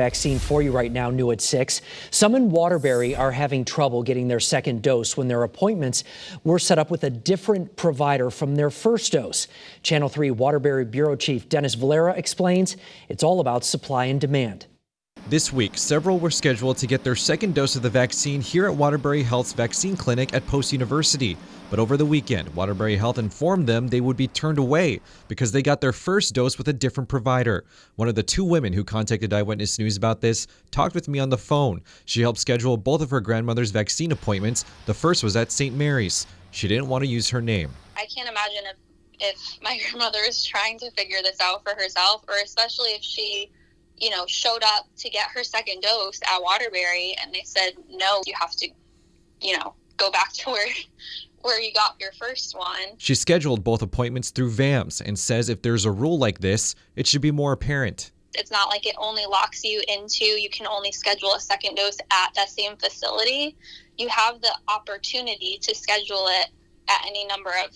Vaccine for you right now, new at 6. Some in Waterbury are having trouble getting their second dose when their appointments were set up with a different provider from their first dose. Channel 3 Waterbury Bureau Chief Dennis Valera explains it's all about supply and demand. This week, several were scheduled to get their second dose of the vaccine here at Waterbury Health's vaccine clinic at Post University. But over the weekend, Waterbury Health informed them they would be turned away because they got their first dose with a different provider. One of the two women who contacted Eyewitness News about this talked with me on the phone. She helped schedule both of her grandmother's vaccine appointments. The first was at St. Mary's. She didn't want to use her name. I can't imagine if my grandmother is trying to figure this out for herself, or especially if she showed up to get her second dose at Waterbury and they said, no, you have to, go back to where you got your first one. She scheduled both appointments through VAMS and says if there's a rule like this, it should be more apparent. It's not like it only locks you into, you can only schedule a second dose at that same facility. You have the opportunity to schedule it at any number of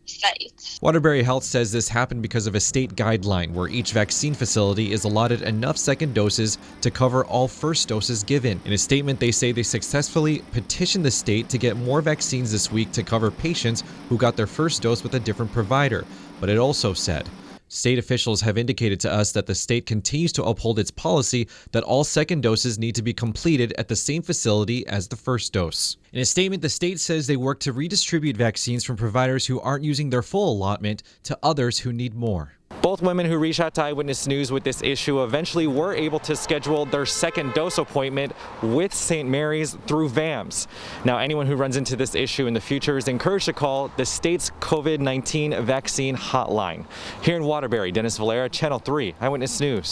sites. Waterbury Health says this happened because of a state guideline where each vaccine facility is allotted enough second doses to cover all first doses given. In a statement, they say they successfully petitioned the state to get more vaccines this week to cover patients who got their first dose with a different provider. But it also said, state officials have indicated to us that the state continues to uphold its policy that all second doses need to be completed at the same facility as the first dose. In a statement, the state says they work to redistribute vaccines from providers who aren't using their full allotment to others who need more. Both women who reached out to Eyewitness News with this issue eventually were able to schedule their second dose appointment with St. Mary's through VAMS. Now, anyone who runs into this issue in the future is encouraged to call the state's COVID-19 vaccine hotline. Here in Waterbury, Dennis Valera, Channel 3 Eyewitness News.